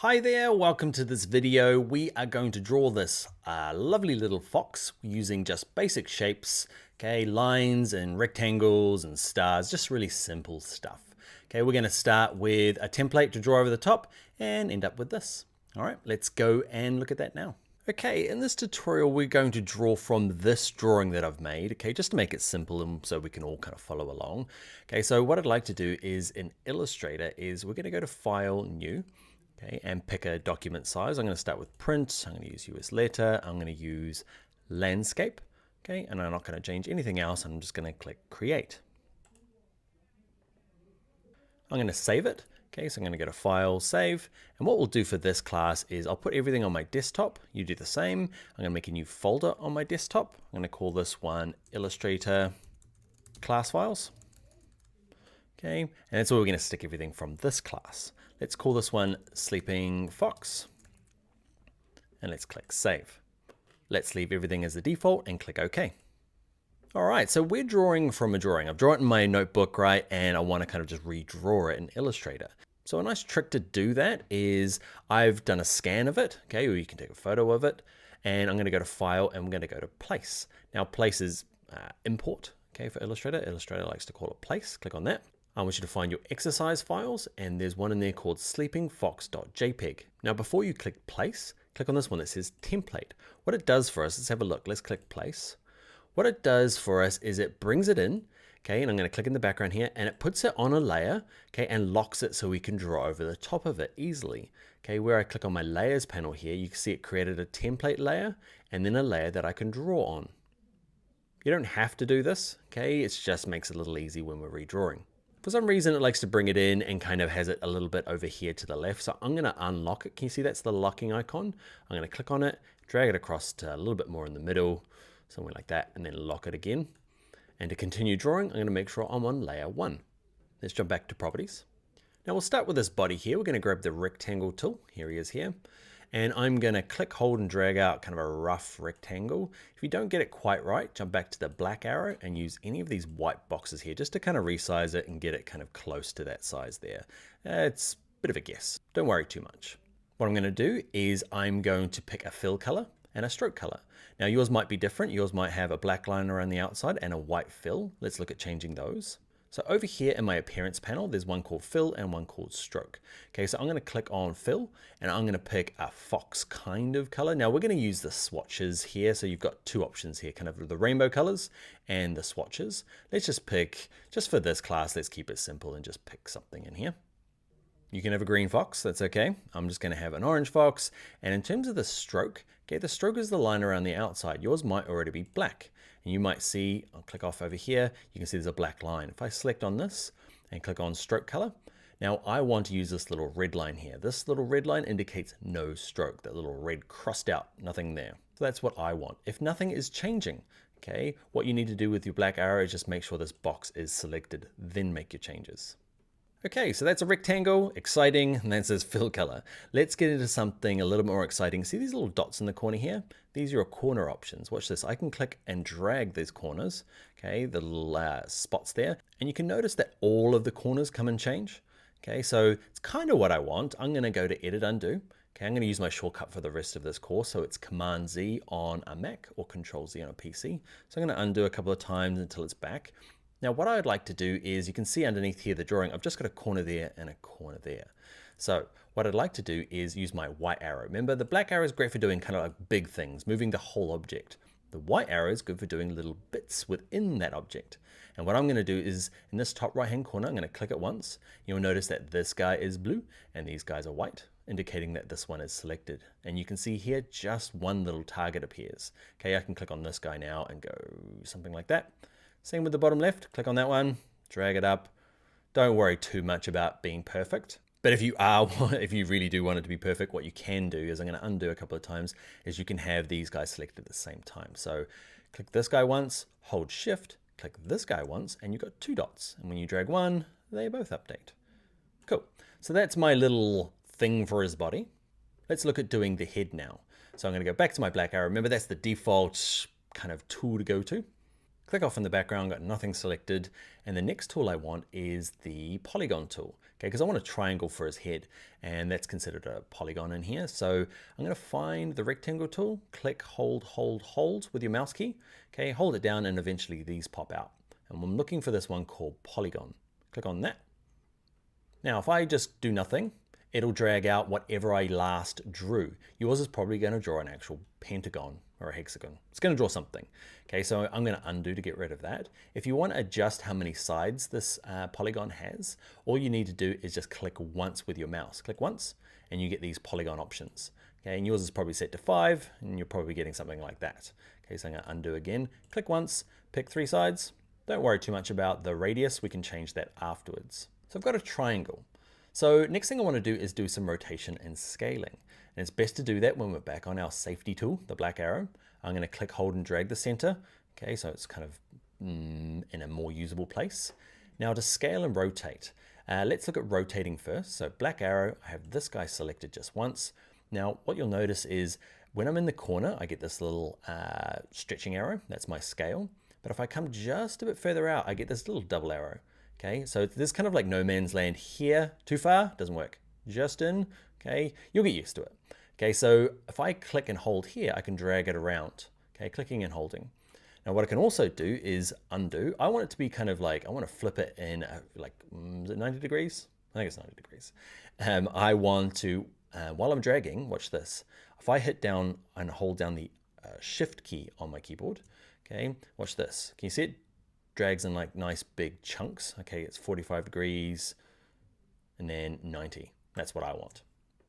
Hi there, welcome to this video. We are going to draw this lovely little fox using just basic shapes, okay, lines and rectangles and stars, just really simple stuff. Okay, we're going to start with a template to draw over the top and end up with this. All right, let's go and look at that now. Okay, in this tutorial, we're going to draw from this drawing that I've made, okay, just to make it simple and so we can all kind of follow along. Okay, so what I'd like to do is in Illustrator is we're going to go to File, New, okay, and pick a document size. I'm going to start with print. I'm going to use US letter. I'm going to use landscape, okay, and I'm not going to change anything else. I'm just going to click create. I'm going to save it. Okay, so I'm going to go to File, Save, and what we'll do for this class is I'll put everything on my desktop. You do the same. I'm going to make a new folder on my desktop. I'm going to call this one Illustrator Class Files. Okay, and that's where we're going to stick everything from this class. Let's call this one Sleeping Fox, and let's click Save. Let's leave everything as the default and click OK. All right, so we're drawing from a drawing. I've drawn it in my notebook, right, and I want to kind of just redraw it in Illustrator. So a nice trick to do that is I've done a scan of it, okay, or you can take a photo of it, and I'm going to go to File, and I'm going to go to Place. Now, Place is import, okay, for Illustrator. Illustrator likes to call it Place. Click on that. I want you to find your exercise files, and there's one in there called sleepingfox.jpg. Now, before you click Place, click on this one that says Template. What it does for us, let's have a look. Let's click Place. What it does for us is it brings it in, okay, and I'm going to click in the background here, and it puts it on a layer, okay, and locks it so we can draw over the top of it easily. Okay, where I click on my Layers panel here, you can see it created a template layer, and then a layer that I can draw on. You don't have to do this, okay, it just makes it a little easy when we're redrawing. For some reason, it likes to bring it in and kind of has it a little bit over here to the left. So I'm going to unlock it. Can you see that's the locking icon? I'm going to click on it, drag it across to a little bit more in the middle, somewhere like that, and then lock it again. And to continue drawing, I'm going to make sure I'm on layer 1. Let's jump back to properties. Now we'll start with this body here. We're going to grab the rectangle tool. Here he is here. And I'm going to click, hold, and drag out kind of a rough rectangle. If you don't get it quite right, jump back to the black arrow and use any of these white boxes here just to kind of resize it and get it kind of close to that size there. It's a bit of a guess. Don't worry too much. What I'm going to do is I'm going to pick a fill color and a stroke color. Now yours might be different. Yours might have a black line around the outside and a white fill. Let's look at changing those. So over here in my appearance panel, there's one called fill and one called stroke. Okay, so I'm going to click on fill and I'm going to pick a fox kind of color. Now we're going to use the swatches here. So you've got two options here, kind of the rainbow colors and the swatches. Let's just pick, just for this class, let's keep it simple and just pick something in here. You can have a green fox, that's okay. I'm just going to have an orange fox. And in terms of the stroke, okay, the stroke is the line around the outside. Yours might already be black. And you might see, I'll click off over here, you can see there's a black line. If I select on this and click on stroke color, now I want to use this little red line here. This little red line indicates no stroke, that little red crossed out, nothing there. So that's what I want. If nothing is changing, okay, what you need to do with your black arrow is just make sure this box is selected, then make your changes. Okay, so that's a rectangle, exciting, and that says fill color. Let's get into something a little more exciting. See these little dots in the corner here? These are your corner options. Watch this. I can click and drag these corners, okay, the little spots there, and you can notice that all of the corners come and change. Okay, so it's kind of what I want. I'm going to go to Edit Undo. Okay, I'm going to use my shortcut for the rest of this course, so it's Command Z on a Mac or Control Z on a PC. So I'm going to undo a couple of times until it's back. Now what I'd like to do is, you can see underneath here the drawing, I've just got a corner there and a corner there. So what I'd like to do is use my white arrow. Remember, the black arrow is great for doing kind of like big things, moving the whole object. The white arrow is good for doing little bits within that object. And what I'm going to do is, in this top right hand corner, I'm going to click it once. You'll notice that this guy is blue and these guys are white, indicating that this one is selected. And you can see here just one little target appears. Okay, I can click on this guy now and go something like that. Same with the bottom left, click on that one, drag it up. Don't worry too much about being perfect. But if you really do want it to be perfect, what you can do is, I'm going to undo a couple of times, is you can have these guys selected at the same time. So click this guy once, hold shift, click this guy once, and you've got two dots. And when you drag one, they both update. Cool. So that's my little thing for his body. Let's look at doing the head now. So I'm going to go back to my black arrow. Remember, that's the default kind of tool to go to. Click off in the background, got nothing selected. And the next tool I want is the polygon tool, okay? Because I want a triangle for his head, and that's considered a polygon in here. So I'm gonna find the rectangle tool, click, hold, hold, hold with your mouse key, okay? Hold it down and eventually these pop out. And I'm looking for this one called polygon. Click on that. Now, if I just do nothing, it'll drag out whatever I last drew. Yours is probably going to draw an actual pentagon or a hexagon. It's going to draw something. Okay, so I'm going to undo to get rid of that. If you want to adjust how many sides this polygon has, all you need to do is just click once with your mouse. Click once and you get these polygon options. Okay, and yours is probably set to 5 and you're probably getting something like that. Okay, so I'm going to undo again. Click once, pick 3 sides. Don't worry too much about the radius. We can change that afterwards. So I've got a triangle. So next thing I want to do is do some rotation and scaling. And it's best to do that when we're back on our safety tool, the black arrow. I'm going to click, hold, and drag the center. Okay, so it's kind of in a more usable place. Now to scale and rotate, let's look at rotating first. So black arrow, I have this guy selected just once. Now what you'll notice is when I'm in the corner, I get this little stretching arrow. That's my scale. But if I come just a bit further out, I get this little double arrow. Okay, so this kind of like no man's land here. Too far, doesn't work. Just in, okay, you'll get used to it. Okay, so if I click and hold here, I can drag it around. Okay, clicking and holding. Now what I can also do is undo. I want it to be kind of like, I want to flip it in like, is it 90 degrees? I think it's 90 degrees. I want to, while I'm dragging, watch this. If I hit down and hold down the shift key on my keyboard, okay, watch this. Can you see it? Drags in like nice big chunks. Okay, it's 45 degrees and then 90. That's what I want.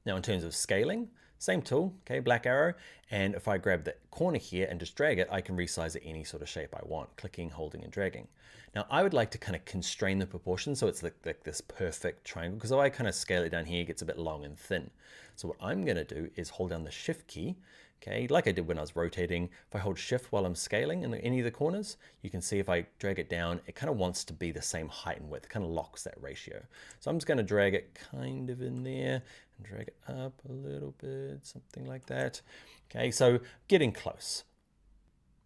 Now in terms of scaling, same tool, okay, black arrow. And if I grab the corner here and just drag it, I can resize it any sort of shape I want, clicking, holding, and dragging. Now I would like to kind of constrain the proportions so it's like this perfect triangle, because if I kind of scale it down here, it gets a bit long and thin. So what I'm gonna do is hold down the shift key. Okay, like I did when I was rotating, if I hold shift while I'm scaling in any of the corners, you can see if I drag it down, it kind of wants to be the same height and width, it kind of locks that ratio. So I'm just going to drag it kind of in there and drag it up a little bit, something like that. Okay, so getting close.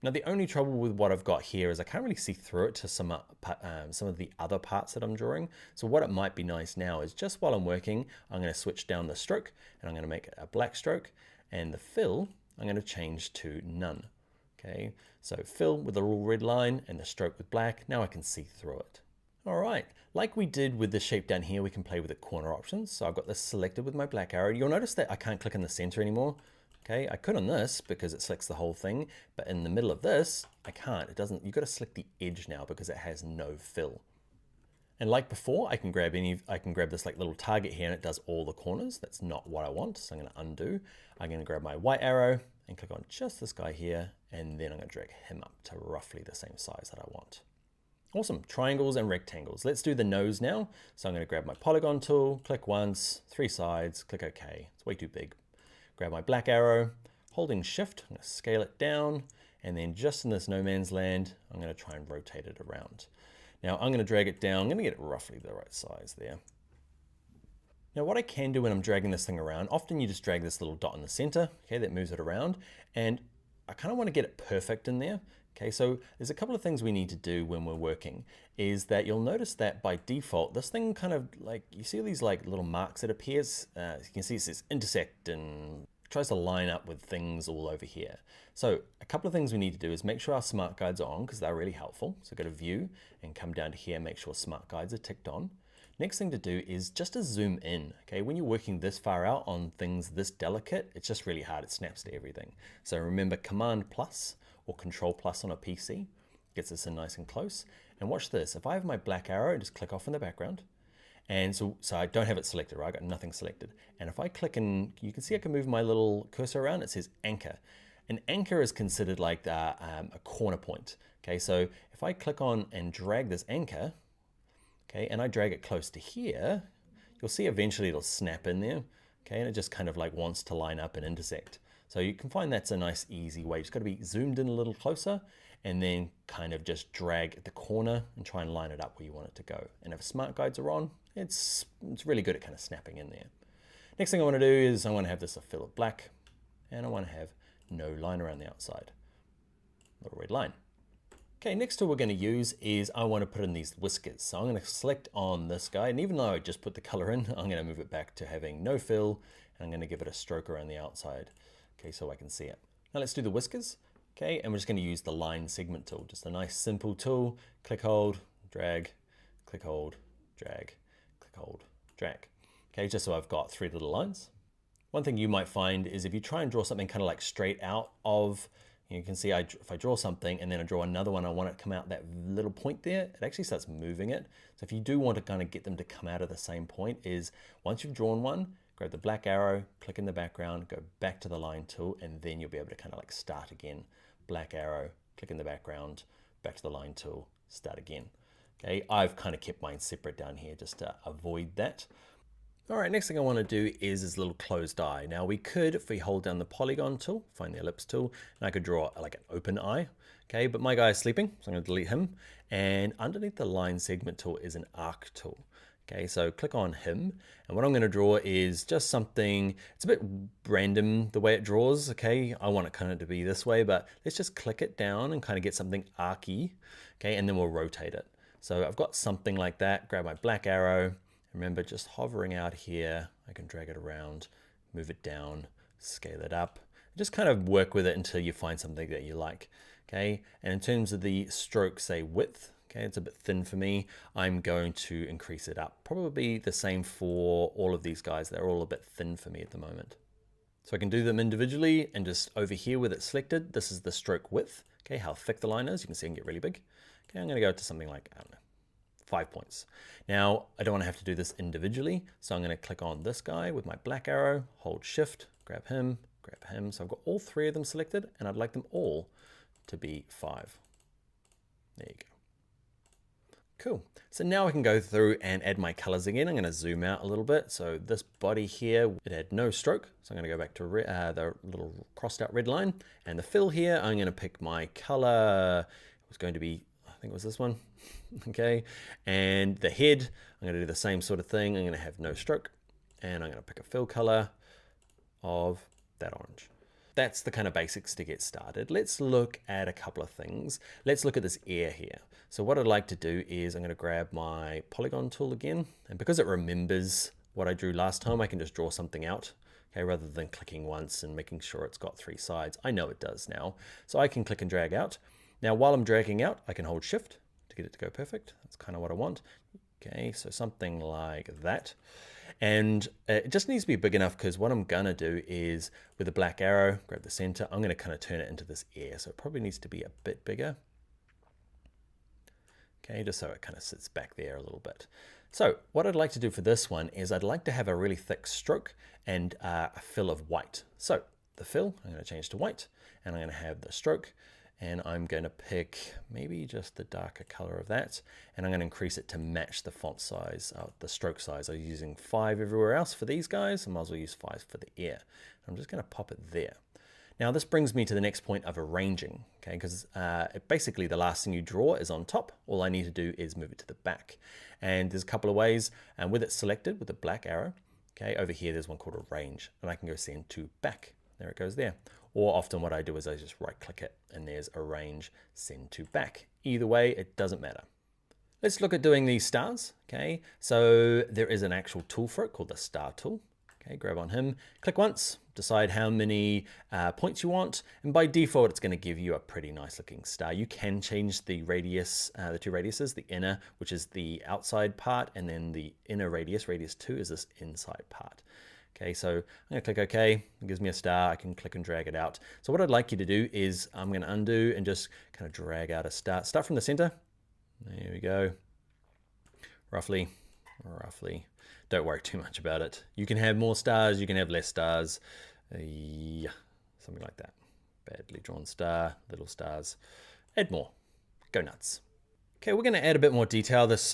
Now the only trouble with what I've got here is I can't really see through it to some of the other parts that I'm drawing. So what it might be nice now is just while I'm working, I'm going to switch down the stroke and I'm going to make it a black stroke, and the fill I'm going to change to none. Okay, so fill with a little red line and the stroke with black. Now I can see through it. All right, like we did with the shape down here, we can play with the corner options. So I've got this selected with my black arrow. You'll notice that I can't click in the center anymore. Okay, I could on this because it selects the whole thing, but in the middle of this, I can't. It doesn't. You've got to select the edge now because it has no fill. And like before, I can grab this like little target here and it does all the corners. That's not what I want. So I'm going to undo. I'm going to grab my white arrow and click on just this guy here. And then I'm going to drag him up to roughly the same size that I want. Awesome. Triangles and rectangles. Let's do the nose now. So I'm going to grab my polygon tool, click once, 3 sides, click OK. It's way too big. Grab my black arrow, holding shift, I'm going to scale it down. And then just in this no man's land, I'm going to try and rotate it around. Now I'm going to drag it down. I'm going to get it roughly the right size there. Now what I can do when I'm dragging this thing around, often you just drag this little dot in the center, okay, that moves it around. And I kind of want to get it perfect in there. Okay, so there's a couple of things we need to do when we're working, is that you'll notice that by default, this thing kind of like, you see these like little marks that appears, you can see it says intersect and tries to line up with things all over here. So a couple of things we need to do is make sure our smart guides are on because they're really helpful. So go to view and come down to here, make sure smart guides are ticked on. Next thing to do is just to zoom in. Okay, when you're working this far out on things this delicate, it's just really hard. It snaps to everything. So remember Command plus or Control plus on a PC gets us in nice and close. And watch this. If I have my black arrow, just click off in the background. And so I don't have it selected, right? I got nothing selected. And if I click and you can see I can move my little cursor around, it says anchor. An anchor is considered like a corner point. Okay, so if I click on and drag this anchor, okay, and I drag it close to here, you'll see eventually it'll snap in there. Okay, and it just kind of like wants to line up and intersect. So you can find that's a nice easy way. Just got to be zoomed in a little closer and then kind of just drag at the corner and try and line it up where you want it to go. And if smart guides are on, it's really good at kind of snapping in there. Next thing I want to do is I want to have this a fill of black and I want to have no line around the outside. Little red line. Okay, next tool we're going to use is I want to put in these whiskers. So I'm going to select on this guy, and even though I just put the color in, I'm going to move it back to having no fill, and I'm going to give it a stroke around the outside, okay, so I can see it. Now let's do the whiskers, okay, and we're just going to use the line segment tool, just a nice simple tool. Click, hold, drag, click, hold, drag, click, hold, drag. Okay, just so I've got 3 little lines. One thing you might find is if you try and draw something kind of like straight out of, you can see if I draw something and then I draw another one, I want it to come out that little point there, it actually starts moving it. So if you do want to kind of get them to come out of the same point, is once you've drawn one, grab the black arrow, click in the background, go back to the line tool, and then you'll be able to kind of like start again. Black arrow, click in the background, back to the line tool, start again. Okay, I've kind of kept mine separate down here just to avoid that. All right, next thing I want to do is this little closed eye. Now we could, if we hold down the polygon tool, find the ellipse tool, and I could draw like an open eye, okay? But my guy is sleeping, so I'm going to delete him. And underneath the line segment tool is an arc tool. Okay, so click on him, and what I'm going to draw is just something, it's a bit random the way it draws, okay? I want it kind of to be this way, but let's just click it down and kind of get something arcy, okay? And then we'll rotate it. So I've got something like that, grab my black arrow. Remember, just hovering out here, I can drag it around, move it down, scale it up, just kind of work with it until you find something that you like, okay? And in terms of the stroke, say width, okay, it's a bit thin for me, I'm going to increase it up. Probably the same for all of these guys, they're all a bit thin for me at the moment. So I can do them individually, and just over here with it selected, this is the stroke width, okay, how thick the line is, you can see I can get really big. Okay, I'm gonna go to something like, I don't know, 5 points. Now, I don't want to have to do this individually, so I'm going to click on this guy with my black arrow, hold shift, grab him. So I've got all 3 of them selected, and I'd like them all to be 5. There you go. Cool. So now I can go through and add my colors again. I'm going to zoom out a little bit. So this body here, it had no stroke. So I'm going to go back to the little crossed out red line. And the fill here, I'm going to pick my color. It was going to be, I think it was this one. Okay, and the head, I'm going to do the same sort of thing. I'm going to have no stroke, and I'm going to pick a fill color of that orange. That's the kind of basics to get started. Let's look at a couple of things. Let's look at this ear here. So what I'd like to do is I'm going to grab my polygon tool again, and because it remembers what I drew last time, I can just draw something out. Okay, rather than clicking once and making sure it's got 3 sides. I know it does now. So I can click and drag out. Now, while I'm dragging out, I can hold shift to get it to go perfect. That's kind of what I want. Okay, so something like that. And it just needs to be big enough, because what I'm gonna do is with the black arrow, grab the center, I'm gonna kind of turn it into this ear. So it probably needs to be a bit bigger. Okay, just so it kind of sits back there a little bit. So what I'd like to do for this one is I'd like to have a really thick stroke and a fill of white. So the fill, I'm gonna change to white, and I'm gonna have the stroke, and I'm going to pick maybe just the darker color of that, and I'm going to increase it to match the font size, the stroke size. I'm using 5 everywhere else for these guys. I might as well use 5 for the ear. I'm just going to pop it there. Now this brings me to the next point of arranging, okay? Because basically the last thing you draw is on top. All I need to do is move it to the back. And there's a couple of ways, and with it selected with the black arrow, okay, over here there's one called arrange, and I can go send to back. There it goes there. Or often what I do is I just right click it, and there's arrange, send to back. Either way, it doesn't matter. Let's look at doing these stars, okay? So there is an actual tool for it called the star tool. Okay, grab on him, click once, decide how many points you want, and by default it's going to give you a pretty nice looking star. You can change the radius, the 2 radiuses, the inner, which is the outside part, and then the inner radius, radius 2, is this inside part. Okay, so I'm going to click OK. It gives me a star. I can click and drag it out. So what I'd like you to do is I'm going to undo and just kind of drag out a star. Start from the center. There we go. Roughly. Don't worry too much about it. You can have more stars. You can have less stars. Yeah, something like that. Badly drawn star, little stars. Add more. Go nuts. Okay, we're going to add a bit more detail, this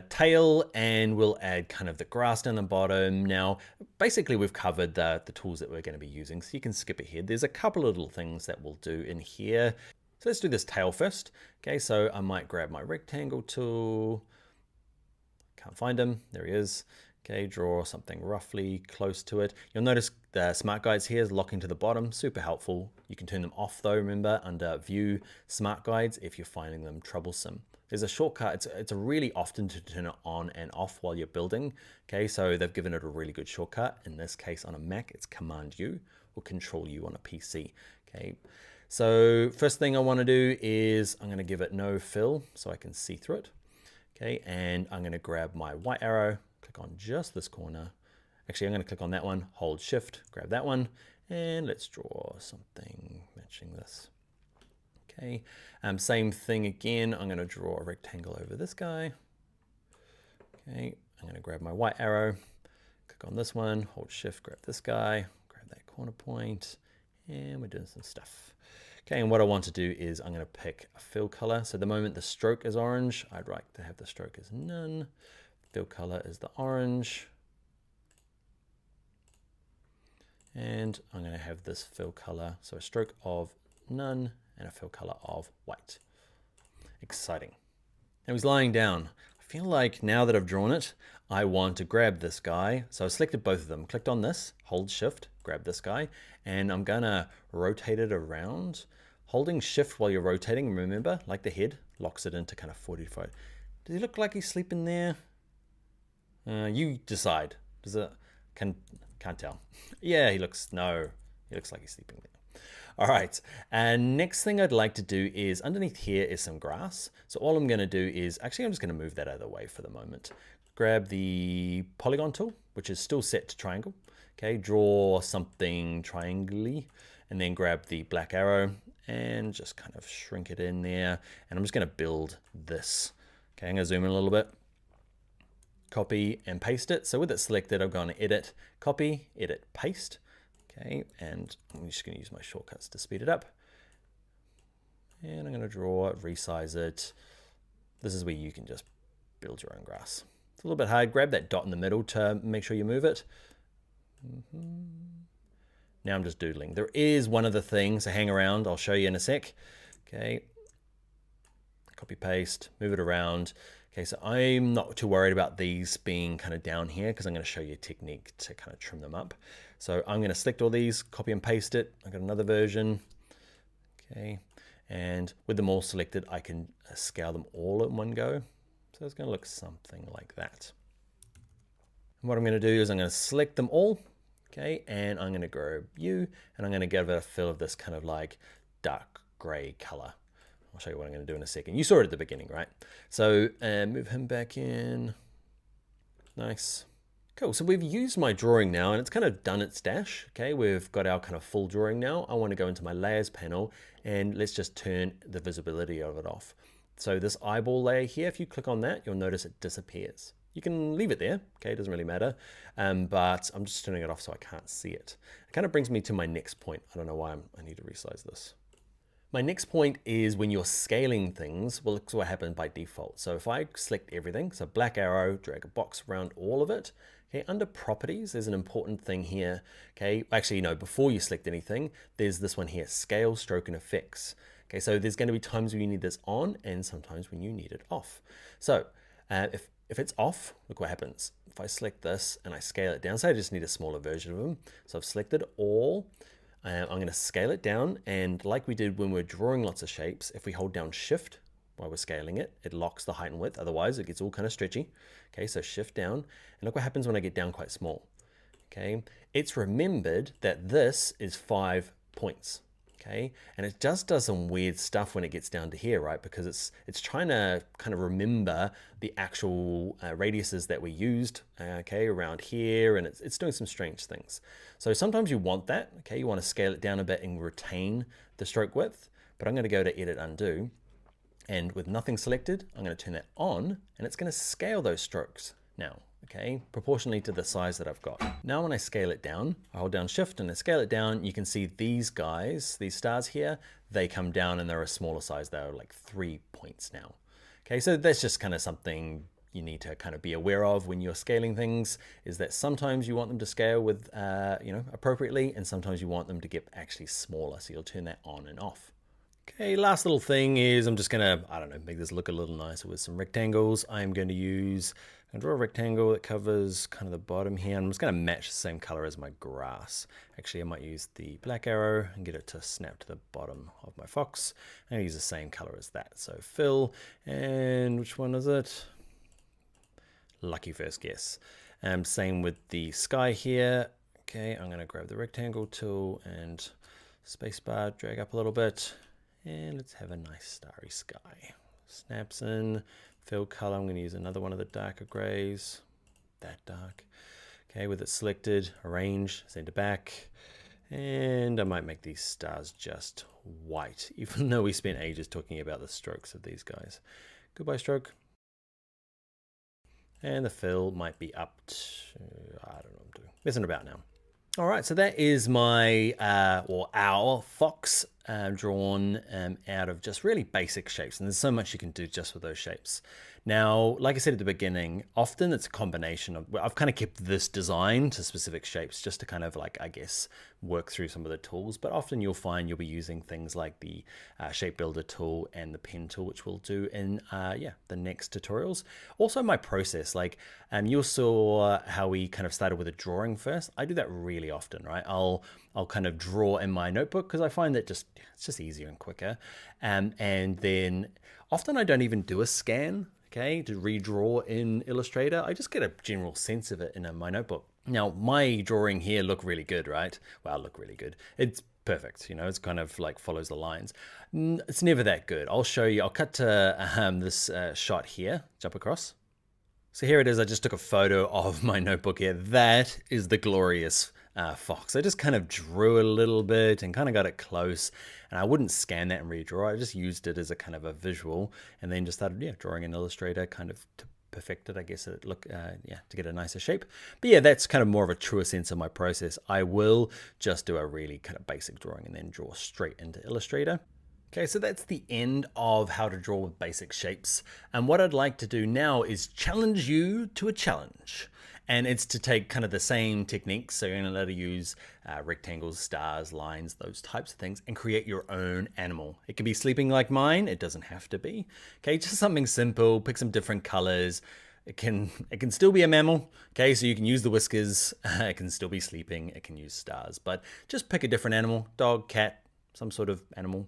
tail, and we'll add kind of the grass down the bottom. Now, basically we've covered the tools that we're going to be using, so you can skip ahead. There's a couple of little things that we'll do in here. So let's do this tail first. Okay, so I might grab my rectangle tool. Can't find him. There he is. Okay, draw something roughly close to it. You'll notice the smart guides here is locking to the bottom, super helpful. You can turn them off though, remember, under View, Smart Guides, if you're finding them troublesome. There's a shortcut, it's a really often to turn it on and off while you're building. Okay, so they've given it a really good shortcut. In this case on a Mac, it's Command U or Control U on a PC. Okay, so first thing I want to do is I'm going to give it no fill so I can see through it. Okay, and I'm going to grab my white arrow, click on just this corner. Actually, I'm going to click on that one, hold shift, grab that one, and let's draw something matching this. Okay, same thing again. I'm going to draw a rectangle over this guy. Okay, I'm going to grab my white arrow, click on this one, hold shift, grab this guy, grab that corner point, and we're doing some stuff. Okay, and what I want to do is I'm going to pick a fill color. So the moment the stroke is orange, I'd like to have the stroke as none. Fill color is the orange. And I'm going to have this fill color, so a stroke of none and a fill color of white. Exciting. Now he's lying down. I feel like now that I've drawn it, I want to grab this guy. So I selected both of them, clicked on this, hold shift, grab this guy, and I'm gonna rotate it around. Holding shift while you're rotating, remember, like the head, locks it into kind of 45. Does he look like he's sleeping there? You decide. Does it, can't tell. Yeah, he looks like he's sleeping there. All right, and next thing I'd like to do is underneath here is some grass. So all I'm gonna do is, actually I'm just gonna move that out of the way for the moment. Grab the polygon tool, which is still set to triangle. Okay, draw something triangly, and then grab the black arrow and just kind of shrink it in there. And I'm just gonna build this. Okay, I'm gonna zoom in a little bit. Copy and paste it. So with it selected, I'm going to edit, copy, edit, paste. Okay, and I'm just going to use my shortcuts to speed it up. And I'm going to draw it, resize it. This is where you can just build your own grass. It's a little bit hard. Grab that dot in the middle to make sure you move it. Now I'm just doodling. There is one other thing, so hang around. I'll show you in a sec. Okay, copy, paste, move it around. Okay, so I'm not too worried about these being kind of down here because I'm going to show you a technique to kind of trim them up. So I'm going to select all these, copy and paste it. I've got another version. Okay, and with them all selected, I can scale them all in one go. So it's going to look something like that. And what I'm going to do is I'm going to select them all. Okay, and I'm going to grab you, and I'm going to give it a fill of this kind of like dark gray color. I'll show you what I'm going to do in a second. You saw it at the beginning, right? So move him back in. Nice. Cool. So we've used my drawing now, and it's kind of done its dash. Okay, we've got our kind of full drawing now. I want to go into my layers panel, and let's just turn the visibility of it off. So this eyeball layer here, if you click on that, you'll notice it disappears. You can leave it there. Okay, it doesn't really matter. But I'm just turning it off so I can't see it. It kind of brings me to my next point. I don't know why I need to resize this. My next point is when you're scaling things, well, it's what happens by default. So if I select everything, so black arrow, drag a box around all of it, okay, under properties, there's an important thing here, okay? Actually, no, before you select anything, there's this one here, scale, stroke, and effects. Okay, so there's gonna be times when you need this on and sometimes when you need it off. So if it's off, look what happens. If I select this and I scale it down, say I just need a smaller version of them. So I've selected all. I'm going to scale it down, and like we did when we're drawing lots of shapes, if we hold down shift while we're scaling it, it locks the height and width, otherwise it gets all kind of stretchy. Okay, so shift down, and look what happens when I get down quite small. Okay, it's remembered that this is 5 points. Okay, and it just does some weird stuff when it gets down to here, right? Because it's trying to kind of remember the actual radiuses that we used, okay, around here, and it's doing some strange things. So sometimes you want that, okay, you want to scale it down a bit and retain the stroke width, but I'm going to go to Edit Undo, and with nothing selected, I'm going to turn that on, and it's going to scale those strokes now. Okay, proportionally to the size that I've got. Now when I scale it down, I hold down shift and I scale it down, you can see these guys, these stars here, they come down and they're a smaller size. They're like 3 points now. Okay, so that's just kind of something you need to kind of be aware of when you're scaling things, is that sometimes you want them to scale with, appropriately, and sometimes you want them to get actually smaller. So you'll turn that on and off. Okay, last little thing is I'm just gonna, I don't know, make this look a little nicer with some rectangles. I'm going to use I'm gonna draw a rectangle that covers kind of the bottom here. I'm just gonna match the same color as my grass. Actually, I might use the black arrow and get it to snap to the bottom of my fox. I'm gonna use the same color as that. So fill, and which one is it? Lucky first guess. Same with the sky here. Okay, I'm gonna grab the rectangle tool and spacebar, drag up a little bit, and let's have a nice starry sky. Snaps in. Fill color, I'm going to use another one of the darker grays, that dark. Okay, with it selected, arrange, send it back. And I might make these stars just white, even though we spent ages talking about the strokes of these guys. Goodbye stroke. And the fill might be up to, I don't know what I'm doing. Messing about now. All right, so that is my, or our fox drawn out of just really basic shapes. And there's so much you can do just with those shapes. Now, like I said at the beginning, often it's a combination of, I've kind of kept this design to specific shapes just to kind of like, I guess, work through some of the tools. But often you'll find you'll be using things like the shape builder tool and the pen tool, which we'll do in, the next tutorials. Also my process, like you saw how we kind of started with a drawing first. I do that really often, right? I'll kind of draw in my notebook because I find that it's just easier and quicker. And then often I don't even do a scan, okay, to redraw in Illustrator. I just get a general sense of it in my notebook. Now, my drawing here look really good, right? Well, look really good. It's perfect, you know, it's kind of like follows the lines. It's never that good. I'll show you, I'll cut to this shot here, jump across. So here it is, I just took a photo of my notebook here. That is the glorious fox. I just kind of drew it a little bit and kind of got it close, and I wouldn't scan that and redraw. I just used it as a kind of a visual, and then just started drawing in Illustrator kind of to perfect it, I guess, it look to get a nicer shape. But yeah, that's kind of more of a truer sense of my process. I will just do a really kind of basic drawing and then draw straight into Illustrator. Okay, so that's the end of how to draw with basic shapes. And what I'd like to do now is challenge you to a challenge. And it's to take kind of the same techniques. So you're going to let her use rectangles, stars, lines, those types of things, and create your own animal. It can be sleeping like mine. It doesn't have to be. Okay, just something simple. Pick some different colors. It can still be a mammal. Okay, so you can use the whiskers. It can still be sleeping. It can use stars. But just pick a different animal, dog, cat, some sort of animal,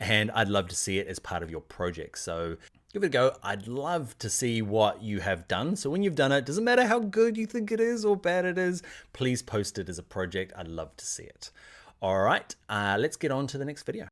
and I'd love to see it as part of your project. So give it a go. I'd love to see what you have done. So when you've done it, doesn't matter how good you think it is or bad it is, please post it as a project. I'd love to see it. All right, let's get on to the next video.